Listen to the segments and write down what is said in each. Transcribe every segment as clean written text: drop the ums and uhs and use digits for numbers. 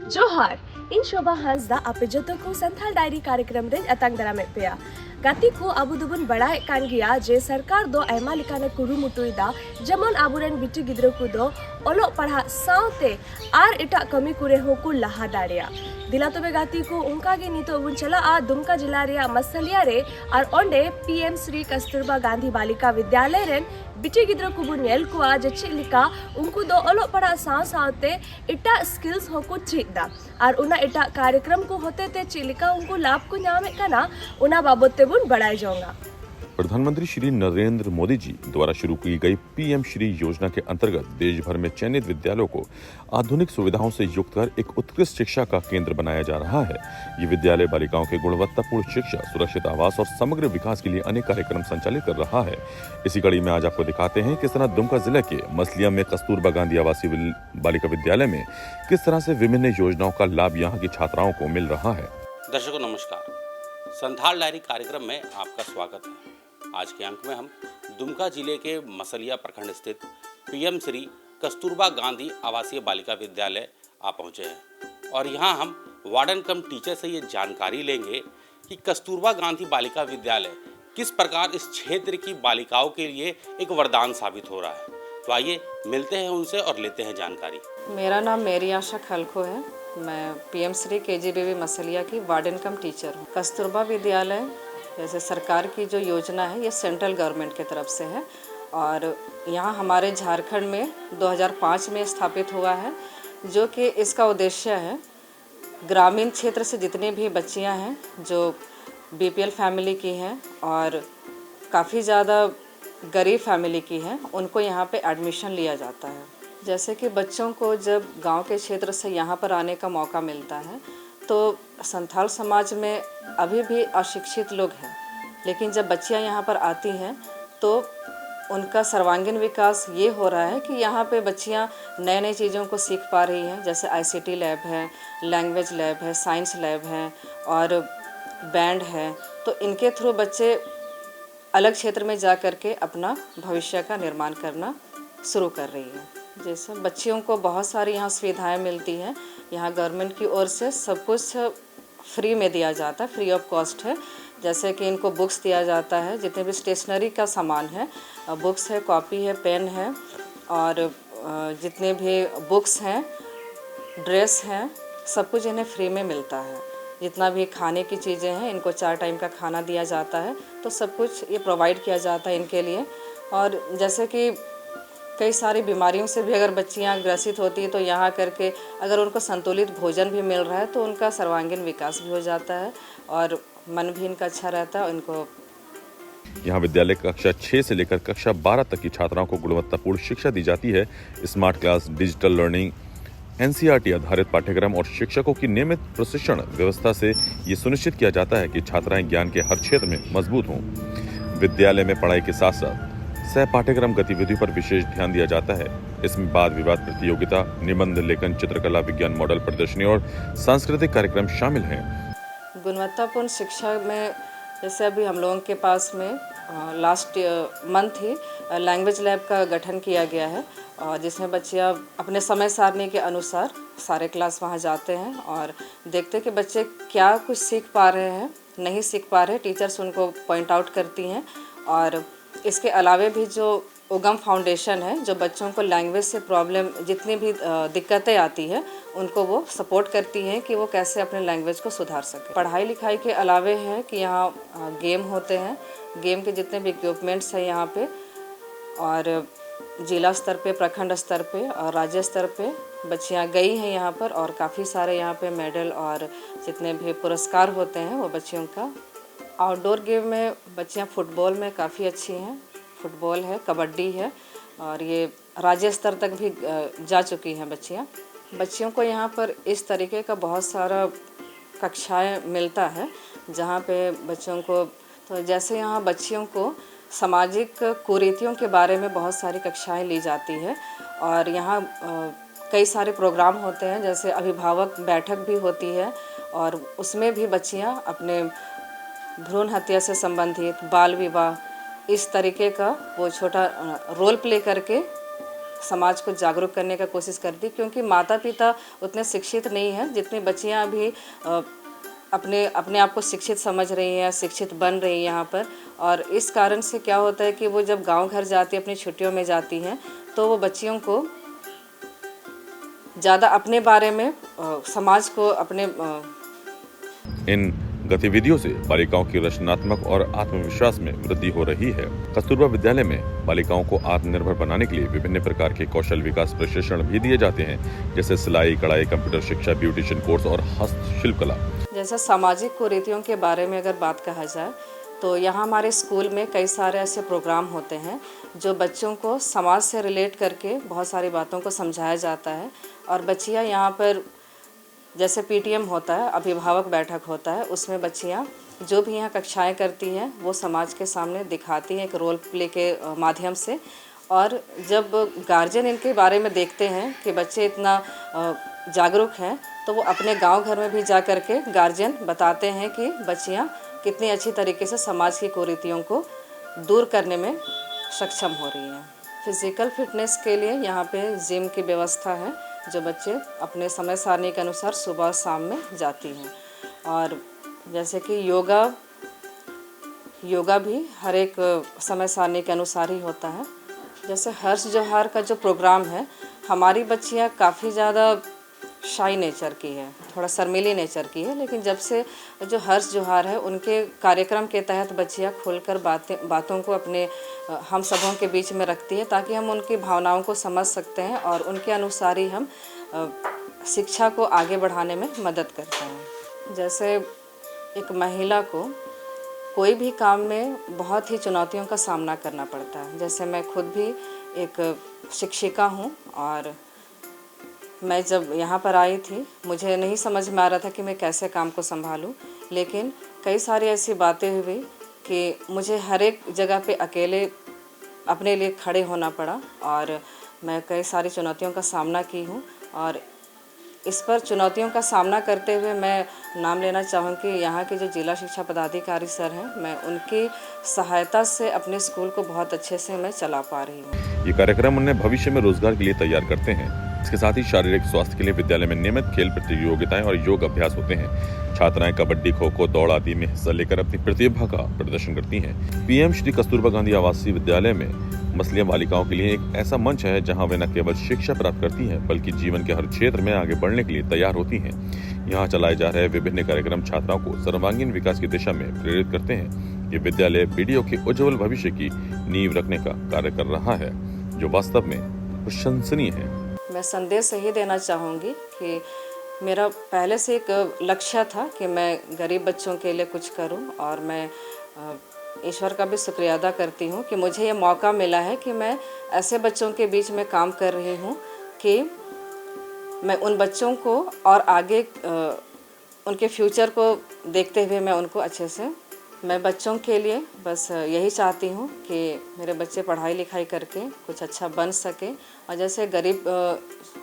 Johar, in Shoba Hansda ape joto ko Santhal Diary कार्यक्रम रे atang daramet peya. Gati ko abu dubun bada kan gya je sarkar do aima likana kurumutuida जेमन आबुरेन बिटी गिद्रो को दो ओलोक पढ़ा साउते are इटा कमी कुरे होकु लहा दाड़िया दिला तबे गाती को उनका गे नितो बुन चला आ दुमका जिला रे मसलिया रे are ओंडे PM Shri Kasturba Gandhi Balika Vidyalaya rain बिटी गिद्रो को बुन नेल को आज चिलिका उनको दो ओलोक पढ़ा साउते इटा स्किल्स होकु चिदा आर उना इटा कार्यक्रम को होते ते चिलिका उनको लाभ को न्यामे कना उना बाबते बुन बढ़ाई जाऊंगा। प्रधानमंत्री श्री नरेंद्र मोदी जी द्वारा शुरू की गई पीएम श्री योजना के अंतर्गत देश भर में चयनित विद्यालयों को आधुनिक सुविधाओं से युक्त कर एक उत्कृष्ट शिक्षा का केंद्र बनाया जा रहा है। ये विद्यालय बालिकाओं के गुणवत्तापूर्ण शिक्षा, सुरक्षित आवास और समग्र विकास के लिए अनेक कार्यक्रम संचालित कर रहा है। इसी कड़ी में आज आपको दिखाते हैं किस तरह दुमका जिले के मसलिया में कस्तूरबा गांधी आवासीय बालिका विद्यालय में किस तरह से विभिन्न योजनाओं का लाभ यहाँ की छात्राओं को मिल रहा है। दर्शकों नमस्कार, संथाल डायरी कार्यक्रम में आपका स्वागत है। आज के अंक में हम दुमका जिले के मसलिया प्रखंड स्थित पीएम श्री कस्तूरबा गांधी आवासीय बालिका विद्यालय आ पहुंचे हैं और यहां हम वार्डन कम टीचर से ये जानकारी लेंगे कि कस्तूरबा गांधी बालिका विद्यालय किस प्रकार इस क्षेत्र की बालिकाओं के लिए एक वरदान साबित हो रहा है। तो आइए मिलते हैं उनसे और लेते हैं जानकारी। मेरा नाम मेरी आशा खलखो है। मैं पीएम श्री केजीबीवी मसलिया की वार्डन कम टीचर हूँ। कस्तूरबा विद्यालय जैसे सरकार की जो योजना है ये सेंट्रल गवर्नमेंट की तरफ से है और यहाँ हमारे झारखंड में 2005 में स्थापित हुआ है, जो कि इसका उद्देश्य है ग्रामीण क्षेत्र से जितनी भी बच्चियाँ हैं जो बीपीएल फैमिली की हैं और काफ़ी ज़्यादा गरीब फैमिली की हैं, उनको यहाँ पे एडमिशन लिया जाता है। जैसे कि बच्चों को जब गांव के क्षेत्र से यहाँ पर आने का मौका मिलता है तो संथाल समाज में अभी भी अशिक्षित लोग हैं, लेकिन जब बच्चियां यहाँ पर आती हैं तो उनका सर्वांगीण विकास ये हो रहा है कि यहाँ पे बच्चियां नए नई चीज़ों को सीख पा रही हैं। जैसे आईसीटी लैब है, लैंग्वेज लैब है, साइंस लैब है और बैंड है। तो इनके थ्रू बच्चे अलग क्षेत्र में जा कर के अपना भविष्य का निर्माण करना शुरू कर रही है। जैसे बच्चियों को बहुत सारी यहाँ सुविधाएं मिलती हैं। यहाँ गवर्नमेंट की ओर से सब कुछ फ्री में दिया जाता है, फ्री ऑफ कॉस्ट है। जैसे कि इनको बुक्स दिया जाता है, जितने भी स्टेशनरी का सामान है, बुक्स है, कॉपी है, पेन है और जितने भी बुक्स हैं, ड्रेस हैं, सब कुछ इन्हें फ्री में मिलता है। जितना भी खाने की चीज़ें हैं, इनको 4 टाइम का खाना दिया जाता है, तो सब कुछ ये प्रोवाइड किया जाता है इनके लिए। और जैसे कि कई सारी बीमारियों से भी अगर बच्चियां ग्रसित होती हैं तो यहाँ करके अगर उनको संतुलित भोजन भी मिल रहा है तो उनका सर्वांगीण विकास भी हो जाता है और मन भी इनका अच्छा रहता है। इनको यहाँ विद्यालय कक्षा 6 से लेकर कक्षा 12 तक की छात्राओं को गुणवत्तापूर्ण शिक्षा दी जाती है। Smart class, digital learning, NCERT आधारित पाठ्यक्रम और शिक्षकों की नियमित प्रशिक्षण व्यवस्था से ये सुनिश्चित किया जाता है कि छात्राएं ज्ञान के हर क्षेत्र में मजबूत हों। विद्यालय में पढ़ाई के साथ साथ सह पाठ्यक्रम गतिविधि पर विशेष ध्यान दिया जाता है। इसमें वाद विवाद प्रतियोगिता, निबंध लेखन, चित्रकला, विज्ञान मॉडल प्रदर्शनी और सांस्कृतिक कार्यक्रम शामिल हैं। गुणवत्तापूर्ण शिक्षा में जैसे अभी हम लोगों के पास में लास्ट मंथ ही लैंग्वेज लैब का गठन किया गया है और जिसमें बच्चियाँ अपने समय सारणी के अनुसार सारे क्लास वहाँ जाते हैं और देखते हैं कि बच्चे क्या कुछ सीख पा रहे हैं, नहीं सीख पा रहे, टीचर्स उनको पॉइंट आउट करती हैं। और इसके अलावा भी जो उगम फाउंडेशन है, जो बच्चों को लैंग्वेज से प्रॉब्लम जितनी भी दिक्कतें आती है उनको वो सपोर्ट करती हैं कि वो कैसे अपने लैंग्वेज को सुधार सके। पढ़ाई लिखाई के अलावे है कि यहाँ गेम होते हैं, गेम के जितने भी इक्विपमेंट्स हैं यहाँ पे और जिला स्तर पे, प्रखंड स्तर पे और राज्य स्तर पे बच्चियाँ गई हैं यहाँ पर और काफ़ी सारे यहाँ पे मेडल और जितने भी पुरस्कार होते हैं वो बच्चियों का। आउटडोर गेम में बच्चियाँ फुटबॉल में काफ़ी अच्छी हैं, फुटबॉल है, कबड्डी है और ये राज्य स्तर तक भी जा चुकी हैं बच्चियाँ। बच्चियों को यहाँ पर इस तरीके का बहुत सारा कक्षाएं मिलता है जहाँ पे बच्चों को, तो जैसे यहाँ बच्चियों को सामाजिक कुरीतियों के बारे में बहुत सारी कक्षाएं ली जाती है और यहाँ कई सारे प्रोग्राम होते हैं। जैसे अभिभावक बैठक भी होती है और उसमें भी बच्चियाँ अपने भ्रूण हत्या से संबंधित, बाल विवाह, इस तरीके का वो छोटा रोल प्ले करके समाज को जागरूक करने का कोशिश करती, क्योंकि माता पिता उतने शिक्षित नहीं हैं जितनी बच्चियां अभी अपने आप को शिक्षित समझ रही हैं, शिक्षित बन रही हैं यहाँ पर। और इस कारण से क्या होता है कि वो जब गांव घर जाती हैं, अपनी छुट्टियों में जाती हैं, तो वो बच्चियों को ज़्यादा अपने बारे में समाज को अपने इन गतिविधियों से बालिकाओं की रचनात्मक और आत्मविश्वास में वृद्धि हो रही है। कस्तूरबा विद्यालय में बालिकाओं को आत्मनिर्भर बनाने के लिए विभिन्न प्रकार के कौशल विकास प्रशिक्षण भी दिए जाते हैं, जैसे सिलाई, कढ़ाई, कंप्यूटर शिक्षा, ब्यूटिशियन कोर्स और हस्तशिल्प कला। जैसा सामाजिक कुरीतियों के बारे में अगर बात कहा जाए तो यहाँ हमारे स्कूल में कई सारे ऐसे प्रोग्राम होते हैं जो बच्चों को समाज से रिलेट करके बहुत सारी बातों को समझाया जाता है। और बच्चियाँ यहाँ पर जैसे पीटीएम होता है, अभिभावक बैठक होता है, उसमें बच्चियाँ जो भी यहाँ कक्षाएं करती हैं वो समाज के सामने दिखाती हैं एक रोल प्ले के माध्यम से। और जब गार्जियन इनके बारे में देखते हैं कि बच्चे इतना जागरूक हैं, तो वो अपने गांव घर में भी जा कर के गार्जियन बताते हैं कि बच्चियाँ कितनी अच्छी तरीके से समाज की कुरीतियों को दूर करने में सक्षम हो रही हैं। फिज़िकल फिटनेस के लिए यहाँ पे जिम की व्यवस्था है, जो बच्चे अपने समय सारणी के अनुसार सुबह और शाम में जाती हैं। और जैसे कि योगा भी हर एक समय सारणी के अनुसार ही होता है। जैसे हर्ष जोहार का जो प्रोग्राम है, हमारी बच्चियाँ काफ़ी ज़्यादा शाई नेचर की है, थोड़ा शर्मीली नेचर की है, लेकिन जब से जो हर्ष जोहार है उनके कार्यक्रम के तहत बच्चियाँ खुलकर बातों को अपने हम सबों के बीच में रखती है, ताकि हम उनकी भावनाओं को समझ सकते हैं और उनके अनुसार ही हम शिक्षा को आगे बढ़ाने में मदद करते हैं। जैसे एक महिला को कोई भी काम में बहुत ही चुनौतियों का सामना करना पड़ता है। जैसे मैं खुद भी एक शिक्षिका हूँ और मैं जब यहाँ पर आई थी, मुझे नहीं समझ में आ रहा था कि मैं कैसे काम को संभालूं, लेकिन कई सारी ऐसी बातें हुई कि मुझे हर एक जगह पे अकेले अपने लिए खड़े होना पड़ा और मैं कई सारी चुनौतियों का सामना की हूँ। और इस पर चुनौतियों का सामना करते हुए मैं नाम लेना चाहूँगी यहाँ के जो जिला शिक्षा पदाधिकारी सर हैं, मैं उनकी सहायता से अपने स्कूल को बहुत अच्छे से मैं चला पा रही हूँ। ये कार्यक्रम उन्हें भविष्य में रोजगार के लिए तैयार करते हैं। इसके साथ ही शारीरिक स्वास्थ्य के लिए विद्यालय में नियमित खेल प्रतियोगिताएं और योग अभ्यास होते हैं। छात्राएं कबड्डी, खो खो, दौड़ आदि में हिस्सा लेकर अपनी प्रतिभा का प्रदर्शन करती हैं। पीएम श्री कस्तूरबा गांधी आवासीय विद्यालय में मसलिया बालिकाओं के लिए एक ऐसा मंच है जहां वे न केवल शिक्षा प्राप्त करती हैं, बल्कि जीवन के हर क्षेत्र में आगे बढ़ने के लिए तैयार होती हैं। यहाँ चलाए जा रहे विभिन्न कार्यक्रम छात्राओं को सर्वांगीण विकास की दिशा में प्रेरित करते हैं। ये विद्यालय पीढ़ियों के उज्जवल भविष्य की नींव रखने का कार्य कर रहा है, जो वास्तव में प्रशंसनीय है। मैं संदेश यही देना चाहूँगी कि मेरा पहले से एक लक्ष्य था कि मैं गरीब बच्चों के लिए कुछ करूं, और मैं ईश्वर का भी शुक्रिया अदा करती हूं कि मुझे ये मौका मिला है कि मैं ऐसे बच्चों के बीच में काम कर रही हूं कि मैं उन बच्चों को और आगे उनके फ्यूचर को देखते हुए मैं उनको अच्छे से, मैं बच्चों के लिए बस यही चाहती हूँ कि मेरे बच्चे पढ़ाई लिखाई करके कुछ अच्छा बन सके। और जैसे गरीब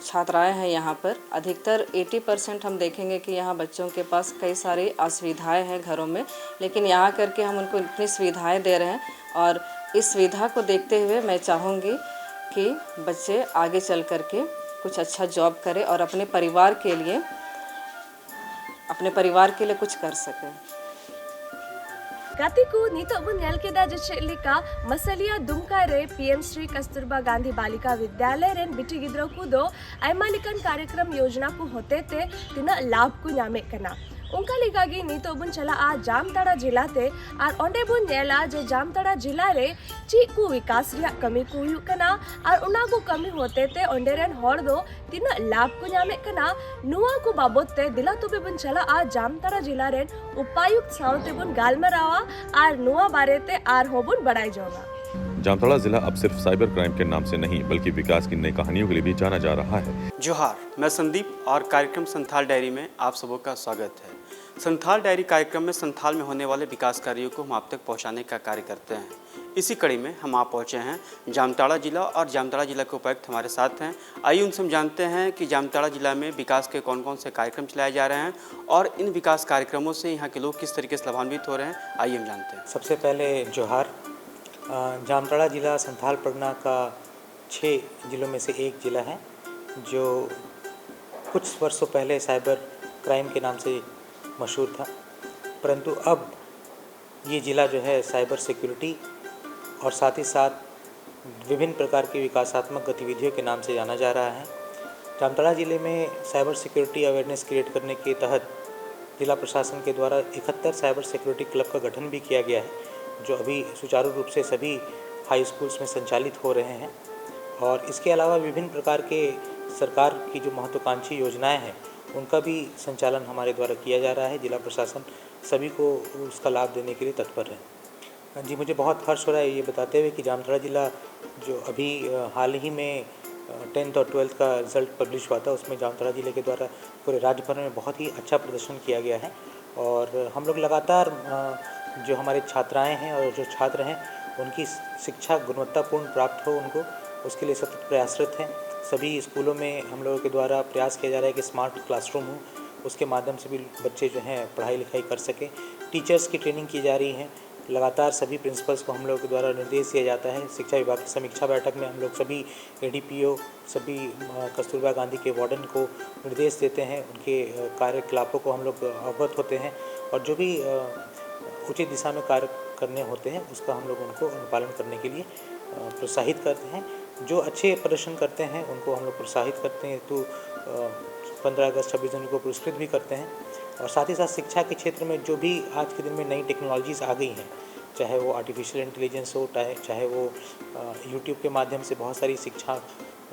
छात्राएं हैं यहाँ पर, अधिकतर 80% हम देखेंगे कि यहाँ बच्चों के पास कई सारी असुविधाएं हैं घरों में, लेकिन यहाँ करके हम उनको इतनी सुविधाएं दे रहे हैं। और इस सुविधा को देखते हुए मैं चाहूँगी कि बच्चे आगे चल करके कुछ अच्छा जॉब करें और अपने परिवार के लिए कुछ कर सकें। गाती को नीतो बन नेल केदा जे चेलिका मसलिया दुमका रे पीएम श्री कस्तूरबा गांधी बालिका विद्यालय रेन बिटी गिद्रो को दो आयमा लेकन कार्यक्रम योजना को होते ते तिना लाभ को न्यामे कना उनका लिगागी नीतो बन चला आ जामताड़ा जिला ते और ओंडे बन नेला जे जामताड़ा जिला रे ची को विकास रिया कमी को हुयु कना और उना को कमी होते ते ओंडे रेन होड़ दो तिना लाभ को न्यामे कना नुआ को बाबत ते दिला तो बन चला आ जामताड़ा जिला रेन उपायुक्त सावते बन गालमरावा और नुआ बारे ते आर होबन बढ़ाई जोगा। जामताड़ा जिला अब सिर्फ साइबर क्राइम के नाम से नहीं, बल्कि विकास की नई कहानियों के लिए भी जाना जा रहा है। जोहार, मैं संदीप और कार्यक्रम संथाल डायरी में आप सबों का स्वागत है। संथाल डायरी कार्यक्रम में संथाल में होने वाले विकास कार्यों को हम आप तक पहुंचाने का कार्य करते हैं। इसी कड़ी में हम आप पहुंचे हैं जामताड़ा जिला, और जामताड़ा जिला के उपायुक्त हमारे साथ हैं। आइए उनसे हम जानते हैं कि जामताड़ा जिला में विकास के कौन कौन से कार्यक्रम चलाए जा रहे हैं और इन विकास कार्यक्रमों से यहाँ के लोग किस तरीके से लाभान्वित हो रहे हैं। आइए हम जानते हैं। सबसे पहले जोहार। जामताड़ा जिला संथाल परगना का 6 ज़िलों में से एक ज़िला है जो कुछ वर्षों पहले साइबर क्राइम के नाम से मशहूर था, परंतु अब ये ज़िला जो है साइबर सिक्योरिटी और साथ ही साथ विभिन्न प्रकार की विकासात्मक गतिविधियों के नाम से जाना जा रहा है। जामताड़ा ज़िले में साइबर सिक्योरिटी अवेयरनेस क्रिएट करने के तहत जिला प्रशासन के द्वारा 71 साइबर सिक्योरिटी क्लब का गठन भी किया गया है, जो अभी सुचारू रूप से सभी हाई स्कूल्स में संचालित हो रहे हैं। और इसके अलावा विभिन्न प्रकार के सरकार की जो महत्वाकांक्षी योजनाएं हैं उनका भी संचालन हमारे द्वारा किया जा रहा है। जिला प्रशासन सभी को उसका लाभ देने के लिए तत्पर है। जी, मुझे बहुत हर्ष हो रहा है ये बताते हुए कि जामताड़ा ज़िला जो अभी हाल ही में 10th और 12th का रिज़ल्ट पब्लिश हुआ था, उसमें जामताड़ा ज़िले के द्वारा पूरे राज्य भर में बहुत ही अच्छा प्रदर्शन किया गया है। और हम लोग लगातार जो हमारे छात्राएं हैं और जो छात्र हैं उनकी शिक्षा गुणवत्तापूर्ण प्राप्त हो उनको, उसके लिए सतत प्रयासरत हैं। सभी स्कूलों में हम लोगों के द्वारा प्रयास किया जा रहा है कि स्मार्ट क्लासरूम हो, उसके माध्यम से भी बच्चे जो हैं पढ़ाई लिखाई कर सकें। टीचर्स की ट्रेनिंग की जा रही है। लगातार सभी प्रिंसिपल्स को हम लोगों के द्वारा निर्देश दिया जाता है। शिक्षा विभाग की समीक्षा बैठक में हम लोग सभी ADPO, सभी कस्तूरबा गांधी के वार्डन को निर्देश देते हैं, उनके कार्यकलापों को हम लोग अवगत होते हैं और जो भी उचित दिशा में कार्य करने होते हैं उसका हम लोग उनको अनुपालन करने के लिए प्रोत्साहित करते हैं। जो अच्छे प्रदर्शन करते हैं उनको हम लोग प्रोत्साहित करते हैं, तो 15 अगस्त 26 जनवरी को पुरस्कृत भी करते हैं। और साथ ही साथ शिक्षा के क्षेत्र में जो भी आज के दिन में नई टेक्नोलॉजीज़ आ गई हैं, चाहे वो आर्टिफिशियल इंटेलिजेंस हो, चाहे वो यूट्यूब के माध्यम से बहुत सारी शिक्षा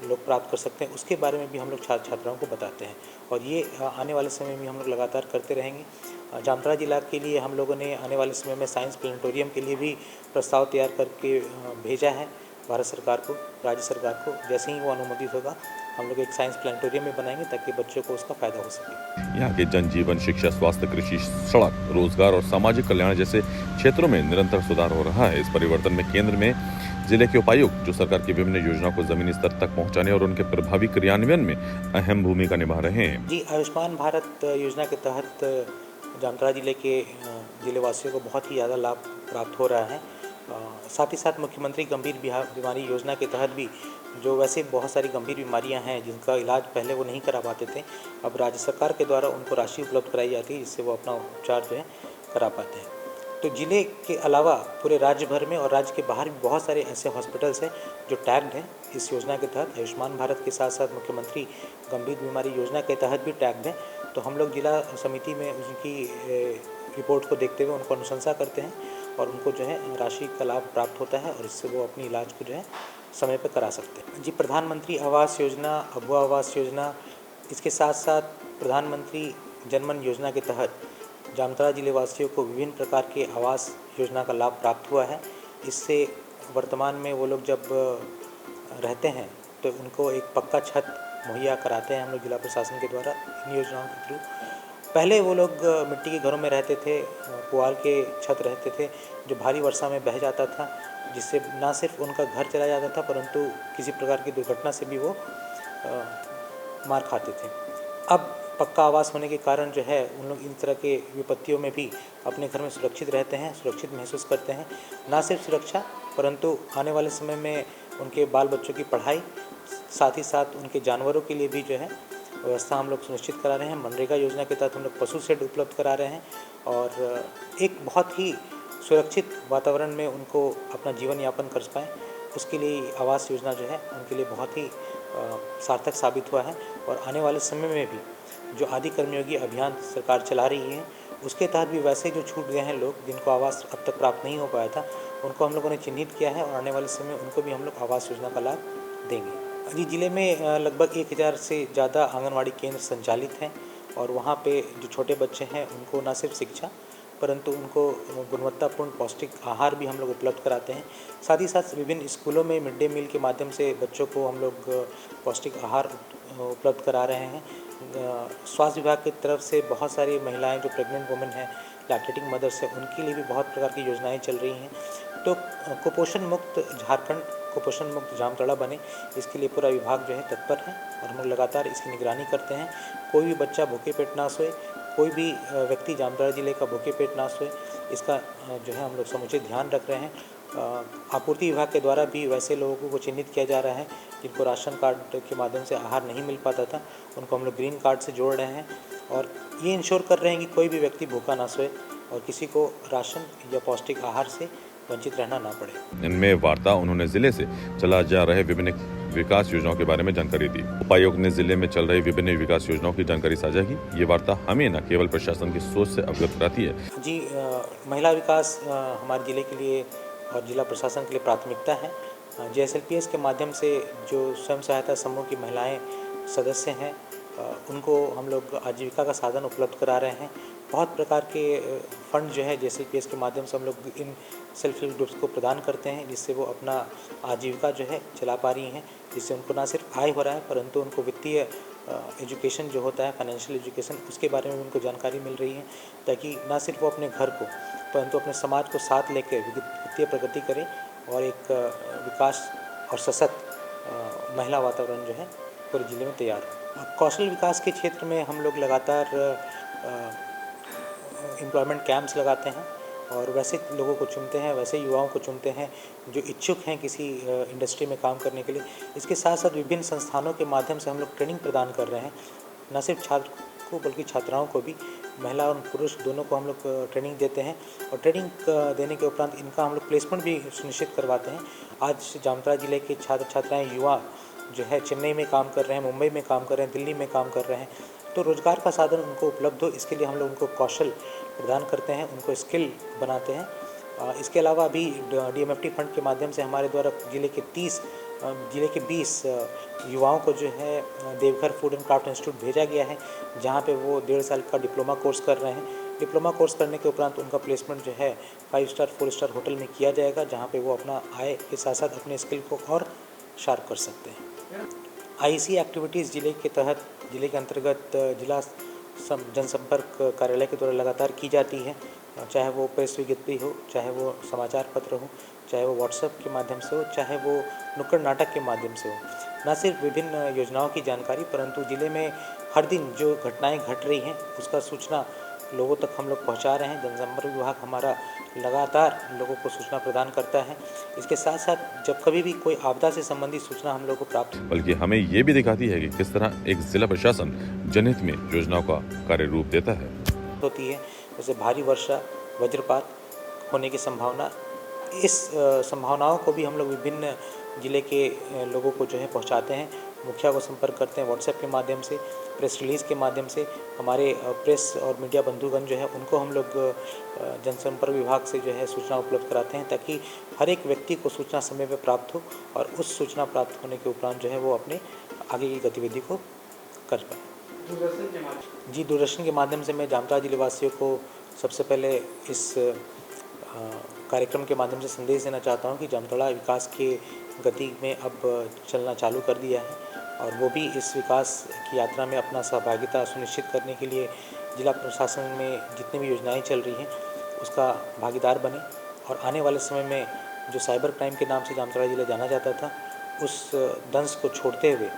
लोग प्राप्त कर सकते हैं, उसके बारे में भी हम लोग छात्र छात्राओं को बताते हैं और ये आने वाले समय में हम लोग लगातार करते रहेंगे। जामताड़ा जिला के लिए हम लोगों ने आने वाले समय में साइंस प्लानिटोरियम के लिए भी प्रस्ताव तैयार करके भेजा है भारत सरकार को, राज्य सरकार को। जैसे ही वो अनुमोदित होगा हम लोग एक साइंस प्लानिटोरियम में बनाएंगे ताकि बच्चों को उसका फ़ायदा हो सके। यहाँ के जनजीवन, शिक्षा, स्वास्थ्य, कृषि, सड़क, रोजगार और सामाजिक कल्याण जैसे क्षेत्रों में निरंतर सुधार हो रहा है। इस परिवर्तन में केंद्र में जिले के उपायुक्त जो सरकार की विभिन्न योजनाओं को जमीनी स्तर तक पहुंचाने और उनके प्रभावी क्रियान्वयन में अहम भूमिका निभा रहे हैं। जी, आयुष्मान भारत योजना के तहत जामताड़ा जिले के जिलेवासियों को बहुत ही ज़्यादा लाभ प्राप्त हो रहा है। साथ ही साथ मुख्यमंत्री गंभीर बीमारी योजना के तहत भी जो वैसे बहुत सारी गंभीर बीमारियां हैं जिनका इलाज पहले वो नहीं करा पाते थे, अब राज्य सरकार के द्वारा उनको राशि उपलब्ध कराई जाती है जिससे वो अपना उपचार जो है करा पाते हैं। तो ज़िले के अलावा पूरे राज्य भर में और राज्य के बाहर भी बहुत सारे ऐसे हॉस्पिटल्स हैं जो टैग्ड हैं इस योजना के तहत। आयुष्मान भारत के साथ साथ मुख्यमंत्री गंभीर बीमारी योजना के तहत भी टैग्ड हैं। तो हम लोग जिला समिति में उनकी रिपोर्ट को देखते हुए उनको अनुशंसा करते हैं और उनको जो है राशि का लाभ प्राप्त होता है और इससे वो अपनी इलाज को जो है समय पर करा सकते हैं। जी, प्रधानमंत्री आवास योजना, अगवा आवास योजना, इसके साथ साथ प्रधानमंत्री जनमन योजना के तहत जामताड़ा जिले वासियों को विभिन्न प्रकार के आवास योजना का लाभ प्राप्त हुआ है। इससे वर्तमान में वो लोग जब रहते हैं तो उनको एक पक्का छत मुहैया कराते हैं हम लोग जिला प्रशासन के द्वारा इन योजनाओं के थ्रू। पहले वो लोग मिट्टी के घरों में रहते थे, पुआल के छत रहते थे जो भारी वर्षा में बह जाता था, जिससे ना सिर्फ उनका घर चला जाता था परंतु किसी प्रकार की दुर्घटना से भी वो मार खाते थे। अब पक्का आवास होने के कारण जो है उन लोग इन तरह के विपत्तियों में भी अपने घर में सुरक्षित रहते हैं, सुरक्षित महसूस करते हैं। ना सिर्फ सुरक्षा परंतु आने वाले समय में उनके बाल बच्चों की पढ़ाई, साथ ही साथ उनके जानवरों के लिए भी जो है व्यवस्था हम लोग सुनिश्चित करा रहे हैं। मनरेगा योजना के तहत हम लोग पशु शेड उपलब्ध करा रहे हैं और एक बहुत ही सुरक्षित वातावरण में उनको अपना जीवन यापन कर पाएँ, उसके लिए आवास योजना जो है उनके लिए बहुत ही सार्थक साबित हुआ है। और आने वाले समय में भी जो आदि कर्मयोगी अभियान सरकार चला रही है उसके तहत भी वैसे जो छूट गए हैं लोग जिनको आवास अब तक प्राप्त नहीं हो पाया था, उनको हम लोगों ने चिन्हित किया है और आने वाले समय में उनको भी हम लोग आवास योजना का लाभ देंगे। जी, जिले में लगभग 1000 से ज़्यादा आंगनवाड़ी केंद्र संचालित हैं और वहाँ पे जो छोटे बच्चे हैं उनको न सिर्फ शिक्षा परंतु उनको गुणवत्तापूर्ण पौष्टिक आहार भी हम लोग उपलब्ध कराते हैं। साथ ही साथ विभिन्न स्कूलों में मिड डे मील के माध्यम से बच्चों को हम लोग पौष्टिक आहार उपलब्ध करा रहे हैं। स्वास्थ्य विभाग की तरफ से बहुत सारी महिलाएं जो प्रेग्नेंट वुमेन हैं, लैक्टेटिंग मदर्स हैं, उनके लिए भी बहुत प्रकार की योजनाएं चल रही हैं। तो कुपोषण मुक्त झारखंड, कुपोषण मुक्त जामताड़ा बने, इसके लिए पूरा विभाग जो है तत्पर है और हम लोग लगातार इसकी निगरानी करते हैं। कोई भी बच्चा भूखे पेट ना सोए, कोई भी व्यक्ति जामताड़ा जिले का भूखे पेट ना सोए, इसका जो है हम लोग समुचित ध्यान रख रहे हैं आपूर्ति विभाग के द्वारा भी वैसे लोगों को चिन्हित किया जा रहा है जिनको राशन कार्ड के माध्यम से आहार नहीं मिल पाता था, उनको हम लोग ग्रीन कार्ड से जोड़ रहे हैं और ये इंश्योर कर रहे हैं कि कोई भी व्यक्ति भूखा ना सोए और किसी को राशन या पौष्टिक आहार से वंचित रहना ना पड़े। इनमें वार्ता उन्होंने जिले से चला जा रहे विभिन्न विकास योजनाओं के बारे में जानकारी दी। उपायुक्त ने जिले में चल रही विभिन्न विकास योजनाओं की जानकारी साझा की। ये वार्ता हमें न केवल प्रशासन की सोच से अवगत कराती है। जी, महिला विकास हमारे जिले के लिए और जिला प्रशासन के लिए प्राथमिकता है। JSLPS के माध्यम से जो स्वयं सहायता समूह की महिलाएं सदस्य हैं उनको हम लोग आजीविका का साधन उपलब्ध करा रहे हैं। बहुत प्रकार के फंड जो है JSLPS के माध्यम से हम लोग इन सेल्फ हेल्प ग्रुप्स को प्रदान करते हैं, जिससे वो अपना आजीविका जो है चला पा रही हैं, जिससे उनको ना सिर्फ आय हो रहा है परंतु उनको वित्तीय एजुकेशन जो होता है, फाइनेंशियल एजुकेशन, उसके बारे में उनको जानकारी मिल रही है, ताकि ना सिर्फ वो अपने घर को परंतु अपने समाज को साथ लेकर वित्तीय प्रगति करें और एक विकास और सशक्त महिला वातावरण जो है पूरे जिले में तैयार हो। कौशल विकास के क्षेत्र में हम लोग लगातार एम्प्लॉयमेंट कैंप्स लगाते हैं और वैसे लोगों को चुनते हैं, वैसे युवाओं को चुनते हैं जो इच्छुक हैं किसी इंडस्ट्री में काम करने के लिए। इसके साथ साथ विभिन्न संस्थानों के माध्यम से हम लोग ट्रेनिंग प्रदान कर रहे हैं, न सिर्फ छात्र को बल्कि छात्राओं को भी, महिला और पुरुष दोनों को हम लोग ट्रेनिंग देते हैं और ट्रेनिंग देने के उपरांत इनका हम लोग प्लेसमेंट भी सुनिश्चित करवाते हैं। आज जामताड़ा जिले के छात्र छात्राएँ युवा जो है चेन्नई में काम कर रहे हैं, मुंबई में काम कर रहे हैं, दिल्ली में काम कर रहे हैं, तो रोज़गार का साधन उनको उपलब्ध हो इसके लिए हम लोग उनको कौशल प्रदान करते हैं, उनको स्किल बनाते हैं। इसके अलावा अभी DMFT फंड के माध्यम से हमारे द्वारा जिले के 20 युवाओं को जो है Deoghar food and craft institute भेजा गया है, जहां पे वो 1.5 साल का डिप्लोमा कोर्स कर रहे हैं। डिप्लोमा कोर्स करने के उपरांत उनका प्लेसमेंट जो है 5 स्टार 4 स्टार होटल में किया जाएगा, जहां पे वो अपना आय के साथ साथ अपने स्किल को और शार्प कर सकते हैं। IEC एक्टिविटीज़ जिले के अंतर्गत जिला जनसंपर्क कार्यालय के द्वारा लगातार की जाती है, चाहे वो प्रेस विज्ञप्ति हो, चाहे वो समाचार पत्र हो, चाहे वो व्हाट्सएप के माध्यम से हो, चाहे वो नुक्कड़ नाटक के माध्यम से हो। न सिर्फ विभिन्न योजनाओं की जानकारी परंतु जिले में हर दिन जो घटनाएं घट रही हैं उसका सूचना लोगों तक हम लोग पहुंचा रहे हैं। जनसंपर्क विभाग हमारा लगातार लोगों को सूचना प्रदान करता है। इसके साथ साथ जब कभी भी कोई आपदा से संबंधित सूचना हम लोगों को प्राप्त बल्कि हमें ये भी दिखाती है कि किस तरह एक जिला प्रशासन जनहित में योजनाओं का कार्य रूप देता है होती है, जैसे भारी वर्षा, वज्रपात होने की संभावना, इस संभावनाओं को भी हम लोग विभिन्न जिले के लोगों को जो है पहुंचाते हैं। मुखिया को संपर्क करते हैं व्हाट्सएप के माध्यम से, प्रेस रिलीज़ के माध्यम से। हमारे प्रेस और मीडिया बंधुगण जो है उनको हम लोग जनसंपर्क विभाग से जो है सूचना उपलब्ध कराते हैं, ताकि हर एक व्यक्ति को सूचना समय पर प्राप्त हो और उस सूचना प्राप्त होने के उपरांत जो है वो अपने आगे की गतिविधि को कर पाए। जी, दूरदर्शन के माध्यम से मैं जामताड़ा जिले वासियों को सबसे पहले इस कार्यक्रम के माध्यम से संदेश देना चाहता हूँ कि जामताड़ा विकास के गति में अब चलना चालू कर दिया है और वो भी इस विकास की यात्रा में अपना सहभागिता सुनिश्चित करने के लिए जिला प्रशासन में जितनी भी योजनाएं चल रही हैं उसका भागीदार बने और आने वाले समय में जो साइबर क्राइम के नाम से जामताड़ा जिला जाना जाता था उस दंश को छोड़ते हुए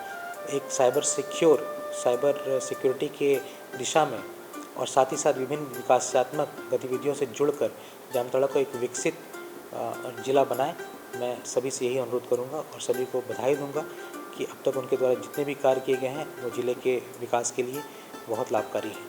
एक साइबर सिक्योरिटी के दिशा में और साथ ही साथ विभिन्न विकासात्मक गतिविधियों से जुड़कर जामताड़ा को एक विकसित जिला बनाए। मैं सभी से यही अनुरोध करूंगा और सभी को बधाई दूंगा कि अब तक उनके द्वारा जितने भी कार्य किए गए हैं वो जिले के विकास के लिए बहुत लाभकारी हैं।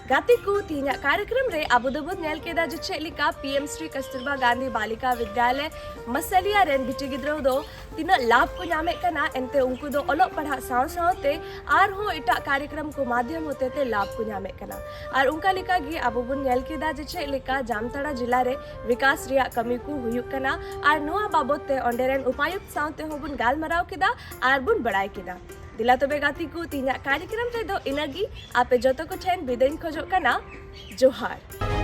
गाती को तीन कार्यक्रम रे अबू दबुद नेल केदा जो चेलिका PM श्री कस्तूरबा गांधी बालिका विद्यालय मसलिया रेन बिटी गिद्रो दो तीन लाभ को नामे कना एंते उनको दो ओलोग पढ़ा साव सावते आर हो इटा कार्यक्रम को माध्यम होते ते लाभ को नामे कना और उनका लिखा गी अबू बुन नेल केदा जो चेलिका जामताड़ा जिला रे विकास रिया कमी को हुयुक कना और नुआ बाबते ओंडेरेन उपायुक्त सावते होबुन गालमराव केदा और बुन बड़ाई केदा दिला तबे गाती को तीन कार्यक्रम रे दो इनगी आपे जतो को ठेन बिदेन खोजो कना जोहार।